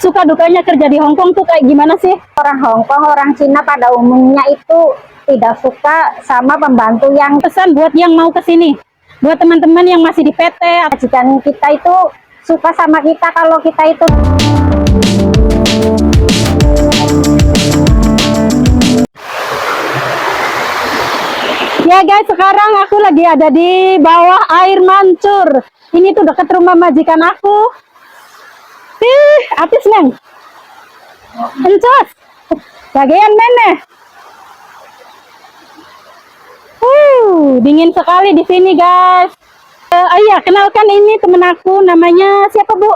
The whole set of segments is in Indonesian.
suka dukanya kerja di Hong Kong tuh kayak gimana sih? Orang Hong Kong, orang Cina pada umumnya itu tidak suka sama pembantu yang Pesan buat yang mau ke sini, buat teman-teman yang masih di PT. majikan kita itu suka sama kita kalau kita itu Ya guys, sekarang aku lagi ada di bawah air mancur. Ini tuh dekat rumah majikan aku. Apis neng. Encos. Bagian mana? Dingin sekali di sini guys. Iya, kenalkan ini temen aku, namanya siapa Bu?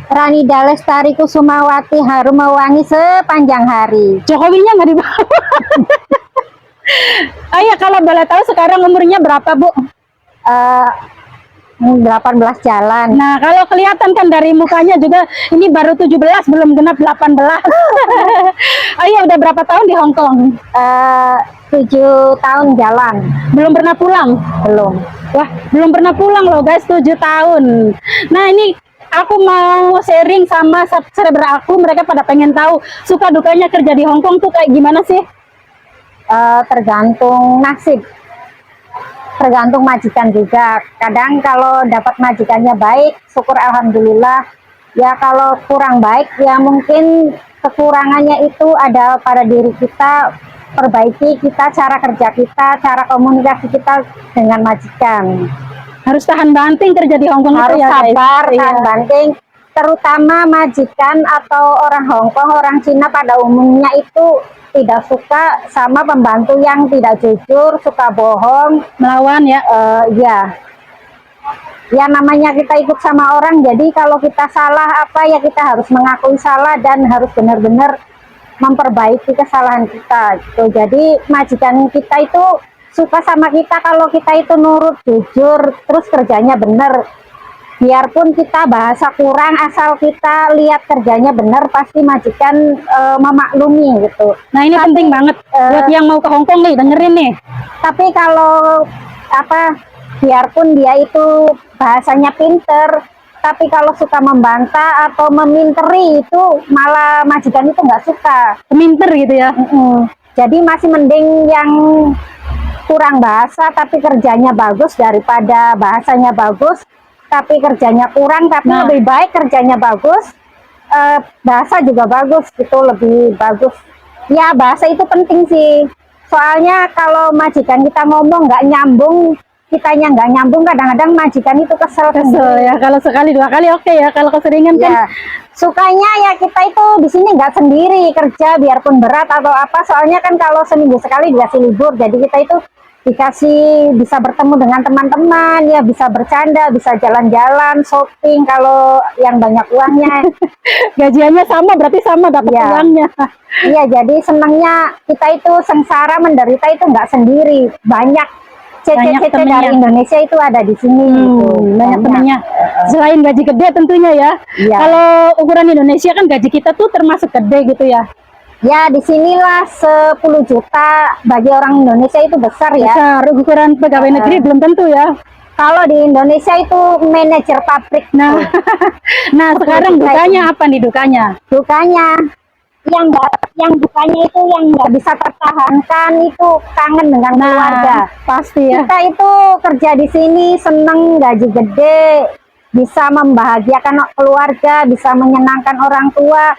Ranida Lestari Kusumawati, harum mewangi sepanjang hari. Jokowinya nggak dibawa. Iya, kalau boleh tahu sekarang umurnya berapa Bu? 18 jalan. Nah, kalau kelihatan kan dari mukanya juga ini baru 17, belum genap 18. Iya, udah berapa tahun di Hong Kong? 7 tahun jalan. Belum pernah pulang? Belum. Wah, belum pernah pulang loh guys, 7 tahun. Nah, ini aku mau sharing sama subscriber aku, mereka pada pengen tahu suka dukanya kerja di Hong Kong tuh kayak gimana sih? Tergantung nasib, tergantung majikan juga. Kadang kalau dapat majikannya baik, syukur alhamdulillah. Ya kalau kurang baik, ya mungkin kekurangannya itu ada pada diri kita. Perbaiki kita cara kerja kita, cara komunikasi kita dengan majikan. Harus tahan banting kerja di Hong Kong Harus itu ya guys. sabar, Iya. tahan banting. Terutama majikan atau orang Hong Kong, orang Cina pada umumnya itu tidak suka sama pembantu yang tidak jujur, suka bohong, Melawan ya. Ya namanya kita ikut sama orang, jadi kalau kita salah apa ya kita harus mengakui salah dan harus benar-benar memperbaiki kesalahan kita gitu. Jadi majikan kita itu suka sama kita kalau kita itu nurut, jujur, terus kerjanya bener. Biarpun kita bahasa kurang, asal kita lihat kerjanya bener, pasti majikan memaklumi gitu. Nah, ini penting banget buat yang mau ke Hong Kong nih, dengerin nih. Tapi kalau biarpun dia itu bahasanya pinter, tapi kalau suka membantah atau meminteri itu malah majikan itu nggak suka. Minter gitu ya. Jadi masih mending yang kurang bahasa tapi kerjanya bagus daripada bahasanya bagus tapi kerjanya kurang, tapi lebih baik kerjanya bagus, bahasa juga bagus, gitu lebih bagus. Ya bahasa itu penting sih, soalnya kalau majikan kita ngomong nggak nyambung, kitanya nggak nyambung, kadang-kadang majikan itu kesel ya. Kalau sekali dua kali oke ya, kalau keseringan kan sukanya ya kita itu di sini nggak sendiri kerja biarpun berat atau apa, soalnya kan kalau seminggu sekali dikasih libur, jadi kita itu dikasih bisa bertemu dengan teman-teman, ya bisa bercanda, bisa jalan-jalan, shopping kalau yang banyak uangnya. Gajiannya sama, berarti sama dapat uangnya. Iya, jadi senangnya kita itu sengsara menderita itu nggak sendiri, banyak cece-cece dari Indonesia itu ada di sini. Banyak temennya. Selain gaji gede tentunya ya. Kalau ukuran Indonesia kan gaji kita tuh termasuk gede gitu ya. Ya disinilah 10 juta bagi orang Indonesia itu besar ya. Besar, ukuran pegawai negeri belum tentu ya. Kalau di Indonesia itu manajer pabrik. Nah, nah sekarang dukanya apa nih dukanya? Dukanya yang dukanya itu yang nggak bisa tertahankan itu kangen dengan keluarga. Pasti ya. Kita itu kerja di sini seneng, gaji gede, bisa membahagiakan keluarga, bisa menyenangkan orang tua.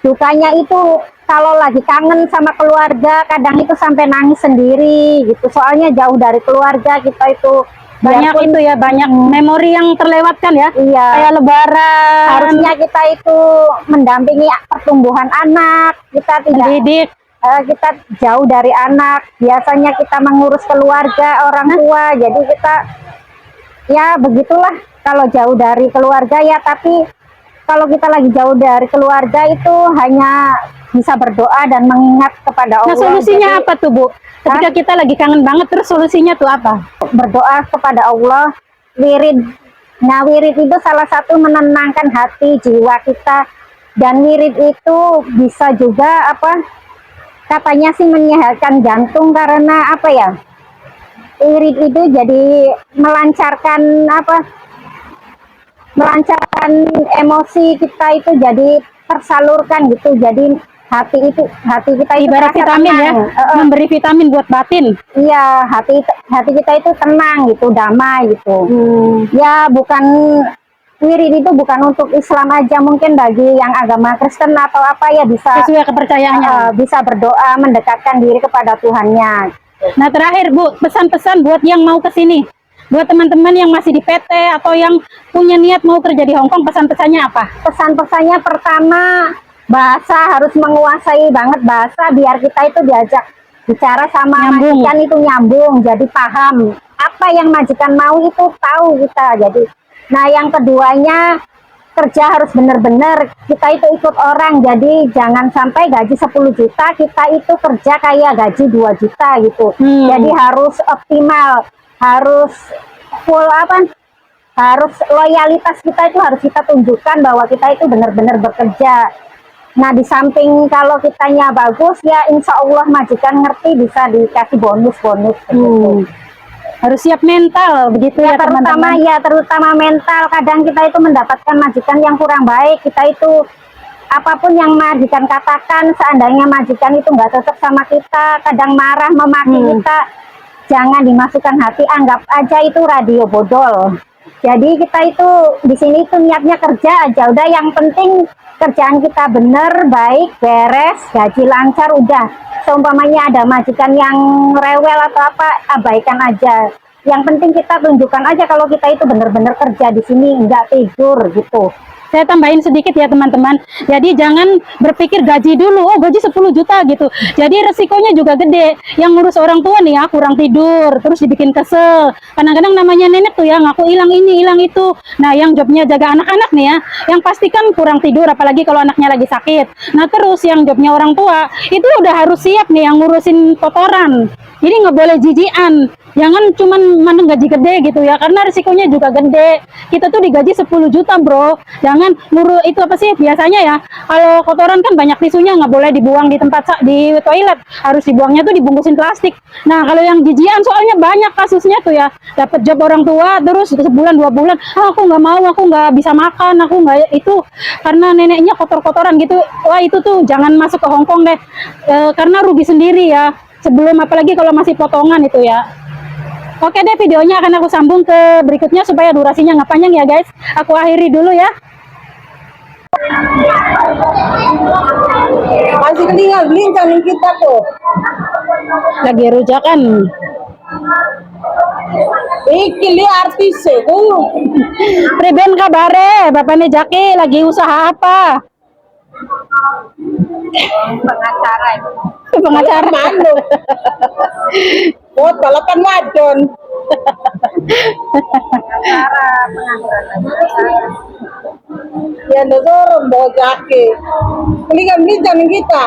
Dukanya itu kalau lagi kangen sama keluarga, kadang itu sampai nangis sendiri gitu. Soalnya jauh dari keluarga, kita itu banyak itu ya, banyak memori yang terlewatkan ya. Iya. Kayak lebaran. Harusnya kita itu mendampingi pertumbuhan anak, kita tidak mendidik. Kita jauh dari anak. Biasanya kita mengurus keluarga, orang tua. Jadi kita ya begitulah kalau jauh dari keluarga ya, tapi kalau kita lagi jauh dari keluarga itu hanya bisa berdoa dan mengingat kepada Allah. Nah, solusinya apa tuh, Bu? Ketika kita lagi kangen banget, terus solusinya tuh apa? Berdoa kepada Allah, wirid. Nah, wirid itu salah satu menenangkan hati, jiwa kita. Dan wirid itu bisa juga katanya sih menyehatkan jantung, karena apa ya? Wirid itu jadi melancarkan melancarkan emosi kita itu jadi tersalurkan gitu. Jadi hati kita itu Ibarat terasa vitamin ya, tenang. memberi vitamin buat batin. Iya, hati kita itu tenang gitu, damai gitu. Ya bukan wirid itu bukan untuk Islam aja, mungkin bagi yang agama Kristen atau apa ya bisa Sesuai kepercayaannya. bisa berdoa mendekatkan diri kepada Tuhannya. Nah terakhir Bu, pesan-pesan buat yang mau ke sini, buat teman-teman yang masih di PT atau yang punya niat mau kerja di Hong Kong, pesan-pesannya apa? Pesan-pesannya pertama, bahasa harus menguasai banget bahasa biar kita itu diajak bicara sama Nyambung. majikan itu nyambung, jadi paham apa yang majikan mau itu tahu kita. Jadi, nah yang keduanya kerja harus benar-benar kita itu ikut orang, jadi jangan sampai gaji 10 juta kita itu kerja kayak gaji 2 juta gitu. Jadi harus optimal, harus full harus loyalitas kita itu harus kita tunjukkan bahwa kita itu benar-benar bekerja. Nah di samping kalau kitanya bagus ya insya Allah majikan ngerti bisa dikasih bonus-bonus gitu. Harus siap mental begitu ya, teman-teman. Terutama mental. Kadang kita itu mendapatkan majikan yang kurang baik, kita itu apapun yang majikan katakan, seandainya majikan itu nggak cocok sama kita, kadang marah memaki kita, jangan dimasukkan hati, anggap aja itu radio bodol. Jadi kita itu di sini tuh niatnya kerja aja, udah yang penting kerjaan kita bener, baik, beres, gaji lancar, udah. Seumpamanya ada majikan yang rewel atau apa, abaikan aja. Yang penting kita tunjukkan aja kalau kita itu bener-bener kerja di sini, nggak tidur gitu. Saya tambahin sedikit ya teman-teman. Jadi jangan berpikir gaji dulu, oh gaji 10 juta gitu. Jadi resikonya juga gede. Yang ngurus orang tua nih ya, kurang tidur, terus dibikin kesel. Kadang-kadang namanya nenek tuh ya, ngaku hilang ini, hilang itu. Nah yang jobnya jaga anak-anak nih ya, yang pastikan kurang tidur, apalagi kalau anaknya lagi sakit. Nah terus yang jobnya orang tua, itu udah harus siap nih yang ngurusin kotoran. Jadi nggak boleh jijian. Jangan cuman mandang gaji gede gitu ya, karena risikonya juga gede. Kita tuh digaji 10 juta bro. Jangan ngurus itu apa sih biasanya ya, kalau kotoran kan banyak tisunya, nggak boleh dibuang di di toilet, harus dibuangnya tuh dibungkusin plastik. Nah kalau yang jijian soalnya banyak kasusnya tuh ya, dapat job orang tua terus sebulan 2 bulan, aku nggak mau, aku nggak bisa makan, aku nggak itu karena neneknya kotor-kotoran gitu. Wah itu tuh jangan masuk ke Hong Kong deh, karena rugi sendiri ya. Sebelum apalagi kalau masih potongan itu ya. Oke deh, videonya akan aku sambung ke berikutnya supaya durasinya nggak panjang ya guys. Aku akhiri dulu ya. Masih ketinggal belincang kita tuh. Lagi rujakan. Iki li artis tuh. Priben kabare, bapaknya Jaki lagi usaha apa? Pengacara. Mana? Oh, balapan wadon. Ya, dorong bawa jake. Kelingan belincang kita.